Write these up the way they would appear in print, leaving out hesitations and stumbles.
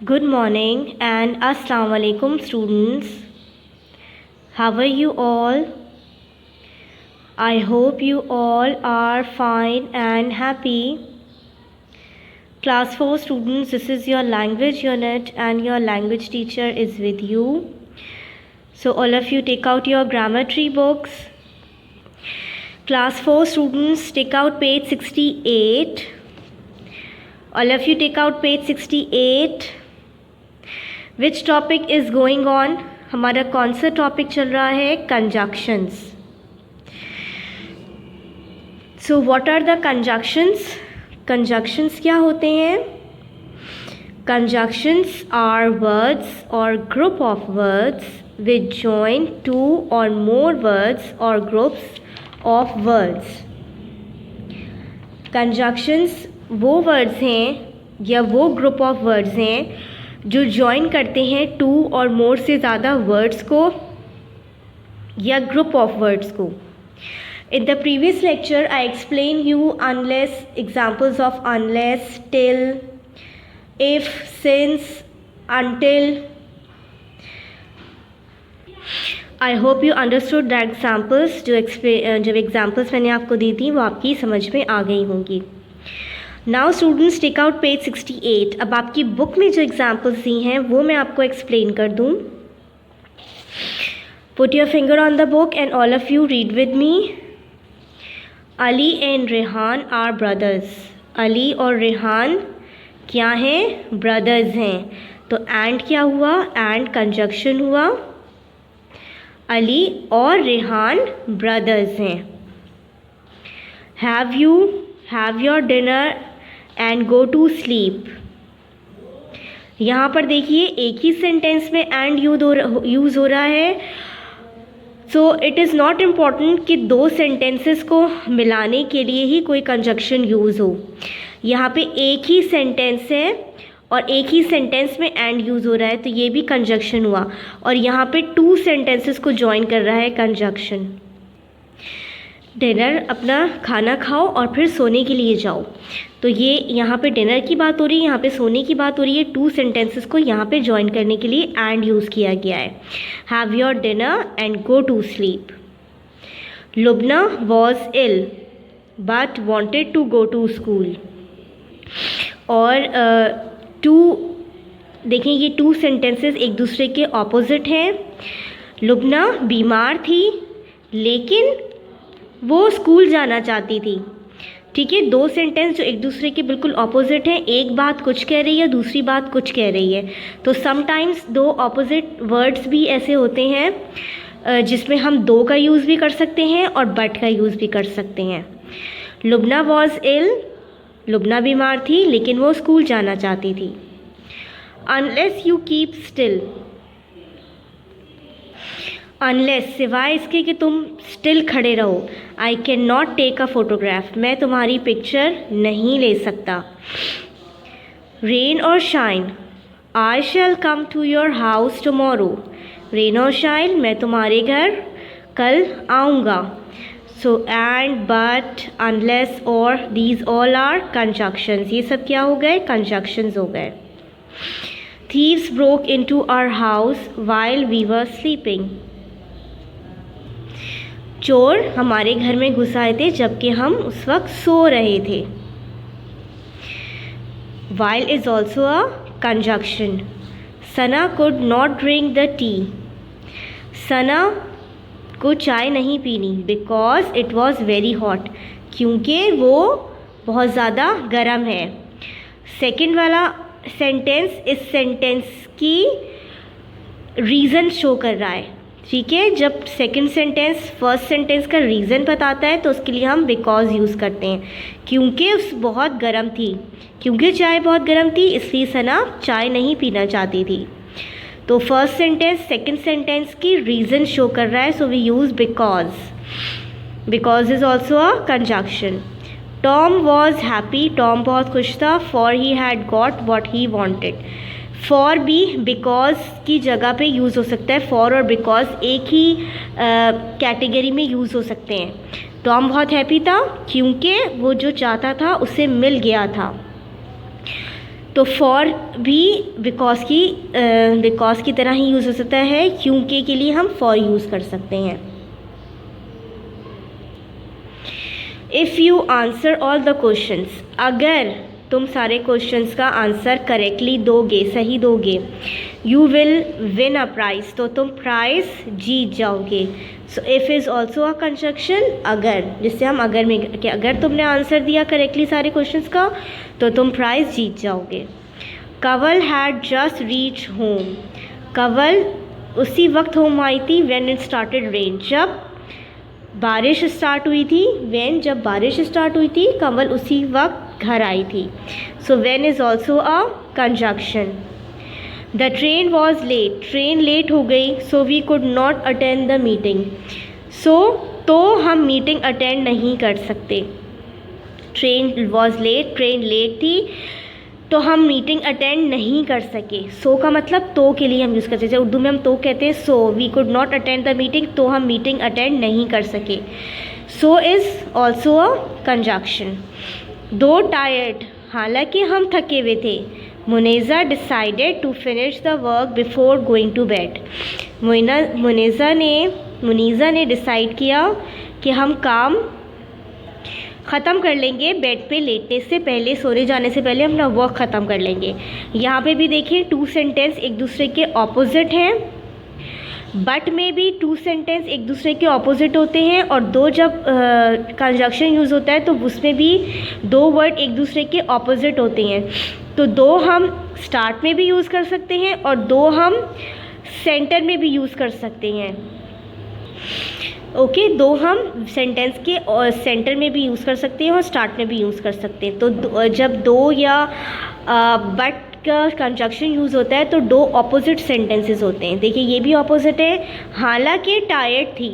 Good morning and Assalamu alaikum students. How are you all? I hope you all are fine and happy. Class 4 students, this is your language unit and your language teacher is with you. So all of you take out your grammar tree books. Class 4 students, take out page 68. All of you take out page 68. Which topic is going on? हमारा कौन सा topic चल रहा है? Conjunctions. So what are the conjunctions? Conjunctions क्या होते हैं? Conjunctions are words or group of words which join two or more words or groups of words. Conjunctions वो वर्ड्स हैं या वो ग्रुप ऑफ वर्ड्स हैं जो ज्वाइन करते हैं टू और मोर से ज़्यादा वर्ड्स को या ग्रुप ऑफ वर्ड्स को. In the previous lecture I explain you unless, examples of unless, till, if, since, until. I hope you understood the examples. जो एग्जाम्पल्स मैंने आपको दी थी वो आपकी समझ में आ गई होंगी. Now students take out page 68. अब आपकी बुक में जो एग्जाम्पल्स दी हैं वो मैं आपको एक्सप्लेन कर दूँ. Put your finger on the book and all of you read with me. Ali and Rehan are brothers. Ali और रेहान क्या हैं? ब्रदर्स हैं. तो एंड क्या हुआ? एंड कंजक्शन हुआ. अली और रेहान ब्रदर्स हैं. Have your dinner and go to sleep. यहाँ पर देखिए एक ही सेंटेंस में एंड यूज़ हो रहा है. So it is not important कि दो सेंटेंसेस को मिलाने के लिए ही कोई कंजक्शन यूज़ हो. यहाँ पे एक ही सेंटेंस है और एक ही सेंटेंस में एंड यूज़ हो रहा है तो ये भी कंजक्शन हुआ. और यहाँ पे टू सेंटेंसेस को जॉइन कर रहा है कंजक्शन. डिनर, अपना खाना खाओ और फिर सोने के लिए जाओ. तो ये यहाँ पे डिनर की बात हो रही है, यहाँ पे सोने की बात हो रही है. टू सेंटेंसेस को यहाँ पे जॉइन करने के लिए एंड यूज़ किया गया है. Have your dinner and go to sleep. Lubna was ill but wanted to go to school. और देखें ये टू सेंटेंसेस एक दूसरे के ऑपोजिट हैं. लुबना बीमार थी लेकिन वो स्कूल जाना चाहती थी. ठीक है, दो सेंटेंस जो एक दूसरे के बिल्कुल ऑपोजिट हैं. एक बात कुछ कह रही है, दूसरी बात कुछ कह रही है. तो समटाइम्स दो ऑपोजिट वर्ड्स भी ऐसे होते हैं जिसमें हम दो का यूज़ भी कर सकते हैं और बट का यूज़ भी कर सकते हैं. लुबना वॉज इल, लुबना बीमार थी लेकिन वो स्कूल जाना चाहती थी. Unless you keep still. Unless सिवाय इसके कि तुम स्टिल खड़े रहो. I can not take a photograph. मैं तुम्हारी पिक्चर नहीं ले सकता. Rain or shine. I shall come to your house tomorrow. Rain or shine, मैं तुम्हारे घर कल आऊँगा. सो एंड, बट, अनलेस और दीज ऑल आर कंजक्शंस. ये सब क्या हो गए? कंजक्शंस हो गए. Thieves broke into our house while we were sleeping. चोर हमारे घर में घुस आए थे जबकि हम उस वक्त सो रहे थे. while is also a conjunction. Sana could not drink the tea. सना को चाय नहीं पीनी because it was very hot. क्योंकि वो बहुत ज़्यादा गर्म है. सेकंड वाला सेंटेंस इस सेंटेंस की रीज़न शो कर रहा है. ठीक है, जब सेकंड सेंटेंस फर्स्ट सेंटेंस का रीज़न बताता है तो उसके लिए हम बिकॉज यूज़ करते हैं. क्योंकि उस बहुत गर्म थी, क्योंकि चाय बहुत गर्म थी इसलिए सना चाय नहीं पीना चाहती थी. तो फर्स्ट सेंटेंस सेकंड सेंटेंस की रीज़न शो कर रहा है. So we use because. Because is also a conjunction. Tom was happy. Tom बहुत खुश था. For he had got what he wanted. For भी बिकॉज की जगह पे यूज़ हो सकता है. फॉर और बिकॉज एक ही कैटेगरी में यूज़ हो सकते हैं. टॉम बहुत हैप्पी था क्योंकि वो जो चाहता था उसे मिल गया था. तो फॉर भी बिकॉज की तरह ही यूज़ हो सकता है, क्योंकि के लिए हम फॉर यूज़ कर सकते हैं। If you answer all the questions, अगर तुम सारे क्वेश्चंस का आंसर करेक्टली दोगे, सही दोगे, you will win a price, तो तुम प्राइज़ जीत जाओगे। So if is also a conjunction, अगर, जिससे हम अगर में कि अगर तुमने आंसर दिया करेक्टली सारे क्वेश्चंस का तो तुम प्राइज़ जीत जाओगे। Kanwal had just reach home, Kanwal उसी वक्त होम आई थी व्हेन इट स्टार्टेड रेन, जब बारिश स्टार्ट हुई थी। जब बारिश स्टार्ट हुई थी कंवल उसी वक्त घर आई थी। So when is also a conjunction. The train was late, train late हो गई, so we could not attend the meeting, तो हम मीटिंग अटेंड नहीं कर सकते। Train was late, train late थी तो हम मीटिंग अटेंड नहीं कर सके। सो का मतलब तो के लिए हम यूज़ करते हैं, उर्दू में हम तो कहते हैं। So we could not attend the meeting, तो हम मीटिंग अटेंड नहीं कर सके। So is also a conjunction. Though tired, हालांकि हम थके हुए थे। Muniza decided to finish the work before going to bed, Muniza ने डिसाइड किया कि हम काम ख़त्म कर लेंगे बेड पे लेटने से पहले, सोने जाने से पहले अपना वर्क ख़त्म कर लेंगे। यहाँ पे भी देखिए टू सेंटेंस एक दूसरे के ऑपोजिट हैं, बट में भी टू सेंटेंस एक दूसरे के ऑपोजिट होते हैं, और दो जब कंजक्शन यूज़ होता है तो उसमें भी दो वर्ड एक दूसरे के ऑपोजिट होते हैं। तो दो हम स्टार्ट में भी यूज़ कर सकते हैं और दो हम सेंटर में भी यूज़ कर सकते हैं। ओके, दो हम सेंटेंस के और सेंटर में भी यूज़ कर सकते हैं और स्टार्ट में भी यूज़ कर सकते हैं। तो जब दो या बट का कंजक्शन यूज़ होता है तो दो ऑपोजिट सेंटेंसेस होते हैं। देखिए ये भी ऑपोजिट है। हालांकि टायर्ड थी,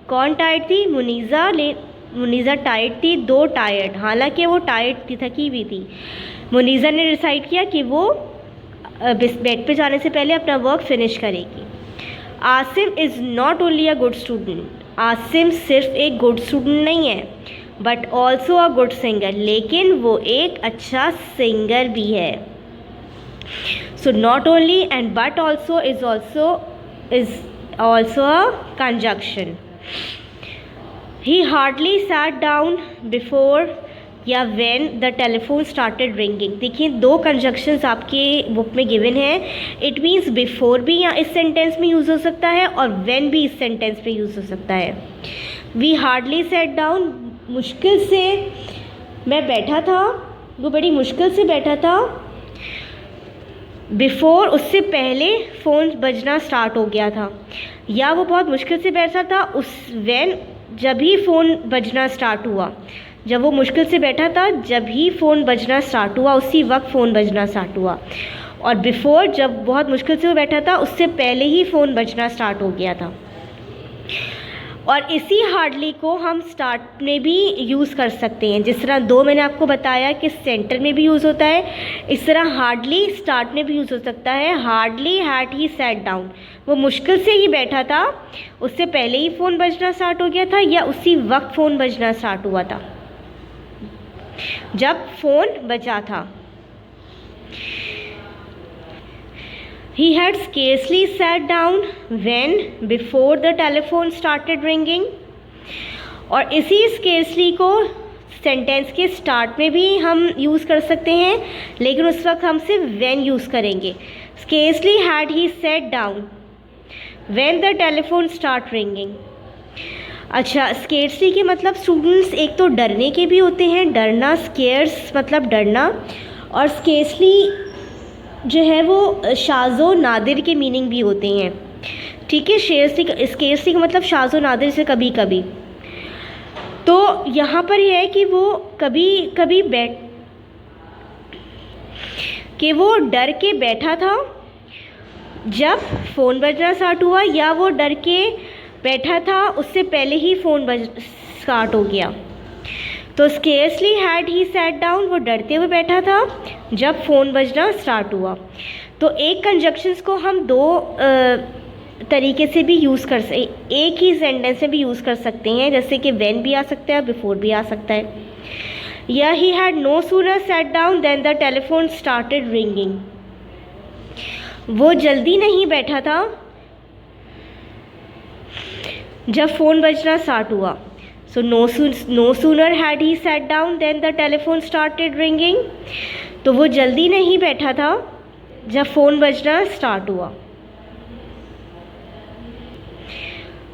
कौन टायर्ड थी? मुनीज़ा टायर्ड थी, दो टायर्ड, हालांकि वो टायर्ड थी, थकी हुई थी। मुनीज़ा ने डिसाइड किया कि वो बेड पे जाने से पहले अपना वर्क फिनिश करेगी। Asim is not only a good student, Asim सिर्फ एक गुड स्टूडेंट नहीं है, but also a good singer, लेकिन वो एक अच्छा सिंगर भी है। So not only and but also is also a conjunction. He hardly sat down before या when the telephone started ringing. देखिए दो कंजक्शंस आपके बुक में गिवन है। इट मीन्स बिफोर भी यहाँ इस सेंटेंस में यूज़ हो सकता है और व्हेन भी इस सेंटेंस में यूज़ हो सकता है। वी हार्डली सेट डाउन, मुश्किल से मैं बैठा था, वो बड़ी मुश्किल से बैठा था। बिफोर उससे पहले फ़ोन बजना स्टार्ट हो गया था, या वो बहुत मुश्किल से बैठा था उस व्हेन जब ही फ़ोन बजना स्टार्ट हुआ, जब वो मुश्किल से बैठा था जब ही फ़ोन बजना स्टार्ट हुआ, उसी वक्त फ़ोन बजना स्टार्ट हुआ। और बिफ़ोर जब बहुत मुश्किल से वो बैठा था उससे पहले ही फ़ोन बजना स्टार्ट हो गया था। और इसी हार्डली को हम स्टार्ट में भी यूज़ कर सकते हैं। जिस तरह दो मैंने आपको बताया कि सेंटर में भी यूज़ होता है, इस तरह हार्डली स्टार्ट में भी यूज़ हो सकता है। Hardly had he sat down, वो मुश्किल से ही बैठा था, उससे पहले ही फ़ोन बजना स्टार्ट हो गया था या उसी वक्त फ़ोन बजना स्टार्ट हुआ था जब फ़ोन बजा था। He had scarcely sat down when before the telephone started ringing। और इसी scarcely को सेंटेंस के स्टार्ट में भी हम यूज़ कर सकते हैं, लेकिन उस वक्त हम सिर्फ when यूज़ करेंगे। Scarcely had he sat down when the telephone started ringing। अच्छा, स्केर्सली के मतलब स्टूडेंट्स एक तो डरने के भी होते हैं, डरना, स्केर्स मतलब डरना, और स्केर्सली जो है वो शाज़ो नादिर के मीनिंग भी होते हैं। ठीक है, स्केर्सली का मतलब शाज़ो नादिर से कभी कभी। तो यहाँ पर यह है कि वो कभी कभी वो डर के बैठा था जब फ़ोन बजना स्टार्ट हुआ, या वो डर के बैठा था उससे पहले ही फ़ोन स्टार्ट हो गया। तो scarcely had he sat down, वो डरते हुए बैठा था जब फ़ोन बजना स्टार्ट हुआ। तो एक कंजक्शंस को हम दो तरीके से भी यूज़ कर सकते, एक ही सेंटेंस में भी यूज़ कर सकते हैं, जैसे कि व्हेन भी आ सकता है, बिफोर भी आ सकता है। या he had no sooner sat down than the telephone started ringing. वो जल्दी नहीं बैठा था जब फ़ोन बजना स्टार्ट हुआ। So no sooner had he sat down than the telephone started ringing. तो वो जल्दी नहीं बैठा था जब फ़ोन बजना स्टार्ट हुआ।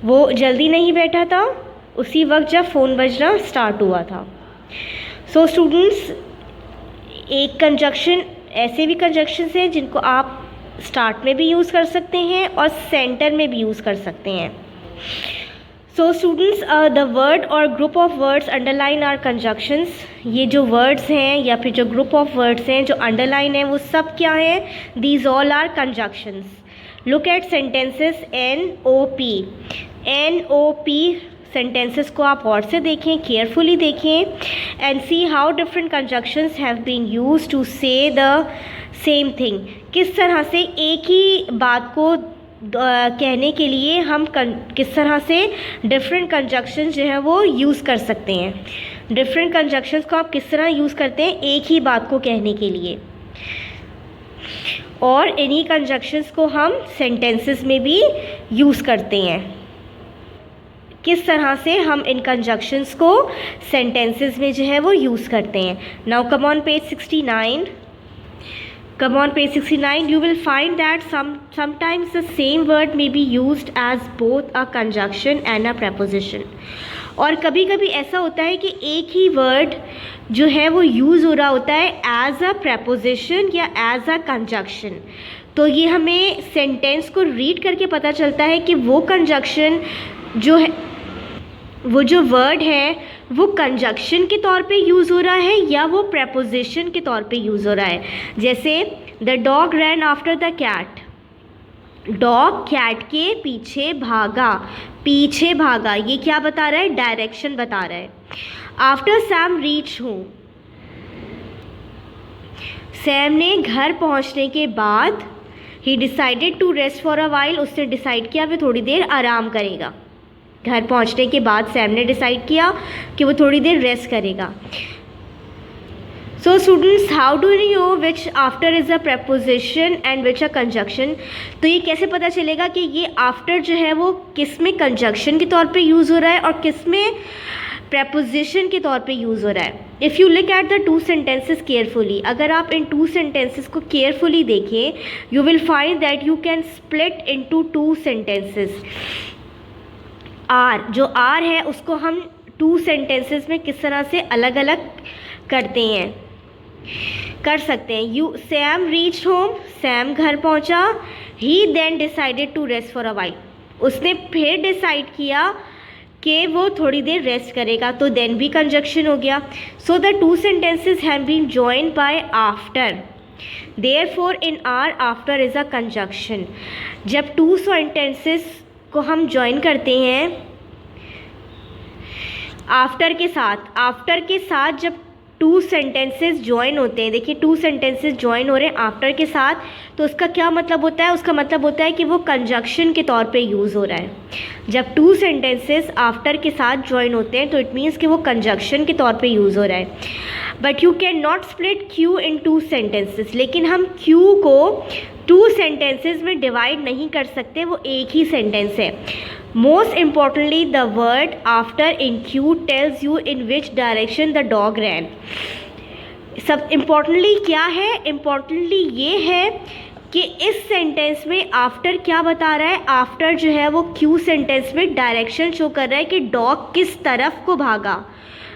वो जल्दी नहीं बैठा था उसी वक्त जब फ़ोन बजना स्टार्ट हुआ था। सो स्टूडेंट्स, एक कंजक्शन, ऐसे भी कंजक्शंस हैं जिनको आप स्टार्ट में भी यूज़ कर सकते हैं और सेंटर में भी यूज़ कर सकते हैं। सो स्टूडेंट्स, द वर्ड और group of words underline are conjunctions. ये जो वर्ड्स हैं या फिर जो ग्रुप ऑफ वर्ड्स हैं जो अंडरलाइन हैं वो सब क्या हैं? These all are conjunctions. Look at sentences NOP। NOP sentences को आप और से देखें, केयरफुली देखें, and see how different conjunctions have been used to say the same thing. किस तरह से एक ही बात को कहने के लिए हम किस तरह से डिफरेंट कंजक्शंस जो है वो यूज़ कर सकते हैं। डिफरेंट कंजक्शंस को आप किस तरह यूज़ करते हैं एक ही बात को कहने के लिए, और इन्हीं कंजक्शंस को हम सेंटेंसेस में भी यूज़ करते हैं। किस तरह से हम इन कंजक्शंस को सेंटेंसेस में जो है वो यूज़ करते हैं। Now come on page 69. Come on page 69. You will find that sometimes the same word may be used as both a conjunction and a preposition. और कभी कभी ऐसा होता है कि एक ही वर्ड जो है वो यूज़ हो रहा होता है एज अ preposition या एज अ कंजक्शन। तो ये हमें सेंटेंस को रीड करके पता चलता है कि वो कंजक्शन जो है, वो जो वर्ड है वो कंजक्शन के तौर पे यूज़ हो रहा है या वो प्रेपोजिशन के तौर पे यूज़ हो रहा है। जैसे the dog ran after the cat. Dog cat के पीछे भागा। पीछे भागा ये क्या बता रहा है? डायरेक्शन बता रहा है। After Sam reach home. Sam ने घर पहुंचने के बाद ही decided to rest for a while. उसने डिसाइड किया वो थोड़ी देर आराम करेगा। घर पहुंचने के बाद सैम ने डिसाइड किया कि वो थोड़ी देर रेस्ट करेगा। So students, how do you know which after is a preposition and which a conjunction? तो ये कैसे पता चलेगा कि ये आफ्टर जो है वो किस में कंजक्शन के तौर पे यूज़ हो रहा है और किस में preposition के तौर पे यूज़ हो रहा है? If you look at the two sentences carefully, अगर आप इन टू सेंटेंसेस को केयरफुली देखें, you will find that you can split into two sentences. Or, जो आर है उसको हम टू सेंटेंसेस में किस तरह से अलग अलग करते हैं, कर सकते हैं। You Sam reached home. Sam घर पहुंचा। He then decided to rest for a while. उसने फिर डिसाइड किया कि वो थोड़ी देर रेस्ट करेगा, तो देन भी कंजक्शन हो गया। So the two sentences have been joined by after. Therefore in or after is a conjunction. जब टू सेंटेंसेस को हम जॉइन करते हैं आफ्टर के साथ जब टू सेंटेंसेस जॉइन होते हैं, देखिए टू सेंटेंसेस जॉइन हो रहे हैं आफ्टर के साथ, तो उसका क्या मतलब होता है? उसका मतलब होता है कि वो कंजक्शन के तौर पे यूज़ हो रहा है। जब टू सेंटेंसेस आफ्टर के साथ जॉइन होते हैं तो इट मीन्स कि वो कंजक्शन के तौर पे यूज़ हो रहा है। But you can not split Q in two sentences. लेकिन हम क्यू को टू सेंटेंसेस में डिवाइड नहीं कर सकते, वो एक ही सेंटेंस है। Most importantly the word after in queue tells you in which direction the dog ran. सब इम्पॉर्टेंटली क्या है? इम्पॉर्टेंटली ये है कि इस सेंटेंस में आफ्टर क्या बता रहा है? आफ्टर जो है वो क्यू सेंटेंस में डायरेक्शन शो कर रहा है कि डॉग किस तरफ को भागा।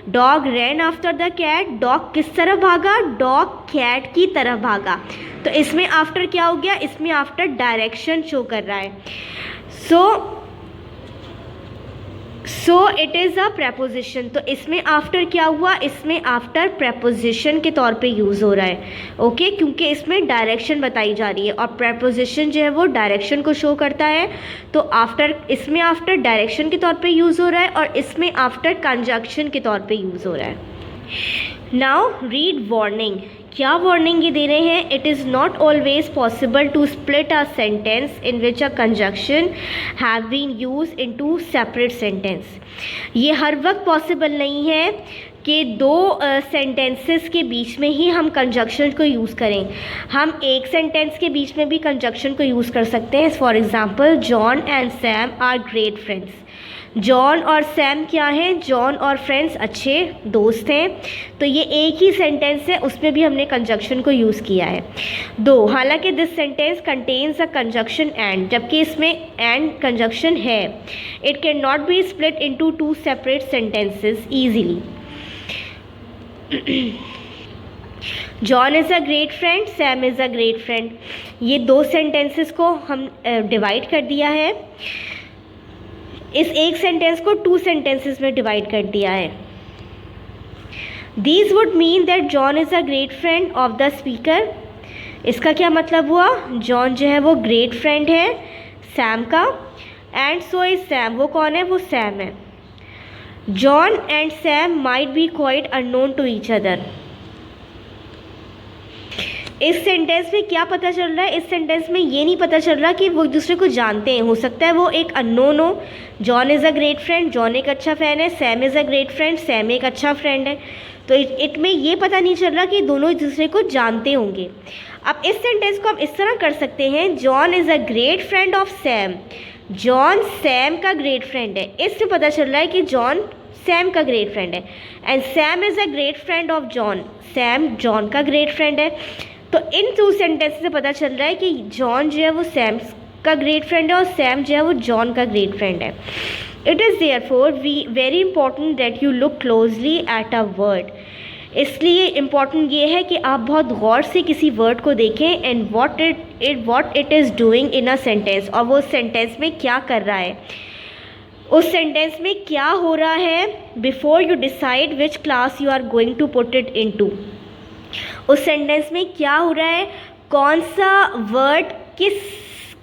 Dog ran after the cat. Dog किस तरफ भागा? डॉग कैट की तरफ भागा। तो इसमें आफ्टर क्या हो गया? इसमें आफ्टर डायरेक्शन शो कर रहा है। So it is a preposition। तो इसमें आफ्टर क्या हुआ? इसमें आफ्टर preposition के तौर पे यूज़ हो रहा है। ओके, क्योंकि इसमें डायरेक्शन बताई जा रही है और preposition जो है वो डायरेक्शन को शो करता है। तो आफ्टर, इसमें आफ्टर डायरेक्शन के तौर पे यूज़ हो रहा है और इसमें आफ्टर कंजक्शन के तौर पे यूज़ हो रहा है। Now read warning. क्या वार्निंग ये दे रहे हैं? It is not always possible to split a sentence in which a conjunction have been use in two separate sentence. ये हर वक्त पॉसिबल नहीं है कि दो सेंटेंसेस के बीच में ही हम कंजक्शन को यूज़ करें। हम एक सेंटेंस के बीच में भी कंजक्शन को यूज़ कर सकते हैं। For example, John and Sam are great friends. John और सैम क्या हैं? जॉन और फ्रेंड्स अच्छे दोस्त हैं। तो ये एक ही सेंटेंस है, उसमें भी हमने कंजक्शन को यूज़ किया है। दो, हालांकि this sentence contains a conjunction and, जबकि इसमें एंड कंजक्शन है। It can not be split into to separate sentences easily. John is a great friend, Sam is a great friend. ये दो सेंटेंसेस को हम डिवाइड कर दिया है। इस एक सेंटेंस को टू सेंटेंसेस में डिवाइड कर दिया है। These would mean that John is a great friend of the speaker. इसका क्या मतलब हुआ? जॉन जो है वो ग्रेट फ्रेंड है सैम का, एंड सो इज सैम। वो कौन है? वो सैम है। John and Sam might be quite unknown to each other. इस सेंटेंस में क्या पता चल रहा है? इस सेंटेंस में ये नहीं पता चल रहा कि वो एक दूसरे को जानते हैं। हो सकता है वो एक अननोन हो। John is a great friend, John एक अच्छा फ़ैन है। Sam is a great friend, Sam एक अच्छा फ्रेंड है। तो इट में ये पता नहीं चल रहा कि दोनों एक दूसरे को जानते होंगे। अब इस सेंटेंस को हम इस तरह कर सकते हैं, John is a great friend of Sam. John Sam का ग्रेट फ्रेंड है। इससे पता चल रहा है कि जॉन सैम का ग्रेट फ्रेंड है। And Sam is a great friend of John. Sam John का ग्रेट फ्रेंड है। तो इन टू सेंटेंस से पता चल रहा है कि जॉन जो है वो सैम का ग्रेट फ्रेंड है और सैम जो है वो जॉन का ग्रेट फ्रेंड है। It is therefore very important that you look closely at a word. इसलिए इम्पॉर्टेंट ये है कि आप बहुत गौर से किसी वर्ड को देखें and what it is doing in a sentence, और वो सेंटेंस में क्या कर रहा है, उस सेंटेंस में क्या हो रहा है, before you decide which class you are going to put it into. उस सेंटेंस में क्या हो रहा है, कौन सा वर्ड किस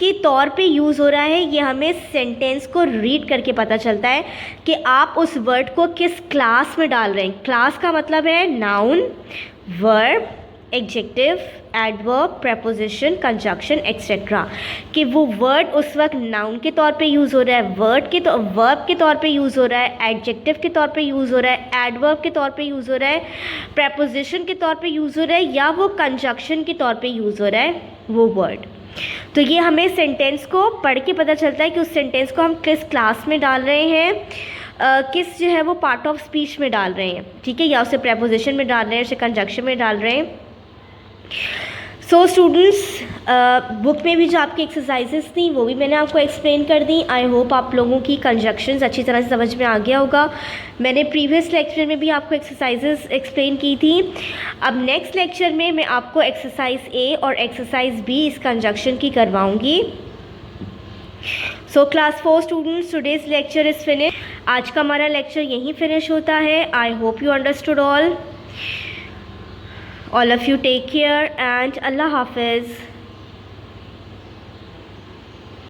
के तौर पे यूज़ हो रहा है, ये हमें सेंटेंस को रीड करके पता चलता है कि आप उस वर्ड को किस क्लास में डाल रहे हैं। क्लास का मतलब है noun, verb, adjective, adverb, preposition, conjunction etcetera. कि वो वर्ड उस वक्त नाउन के तौर पे यूज़ हो रहा है, वर्ब के तौर पे यूज़ हो रहा है, एडजेक्टिव के तौर पे यूज़ हो रहा है, एडवर्ब के तौर पे यूज़ हो रहा है, प्रेपोजिशन के तौर पे यूज़ हो रहा है, या वो कंजक्शन के तौर पे यूज़ हो रहा है वो वर्ड। तो ये हमें सेंटेंस को पढ़ के पता चलता है कि उस सेंटेंस को हम किस क्लास में डाल रहे हैं, किस जो है वो पार्ट ऑफ स्पीच में डाल रहे हैं, ठीक है, या उसे प्रेपोजिशन में डाल रहे हैं, उसे कंजक्शन में डाल रहे हैं। सो स्टूडेंट्स, बुक में भी जो आपकी एक्सरसाइजेस थी वो भी मैंने आपको एक्सप्लेन कर दी। आई होप आप लोगों की कंजक्शंस अच्छी तरह से समझ में आ गया होगा। मैंने प्रीवियस लेक्चर में भी आपको एक्सरसाइजेस एक्सप्लेन की थी। अब नेक्स्ट लेक्चर में मैं आपको एक्सरसाइज ए और एक्सरसाइज बी इस कंजक्शन की करवाऊँगी। So class 4 students, today's lecture is finish. आज का हमारा लेक्चर यहीं फिनिश होता है। I hope you understood all. All of you take care and Allah Hafiz.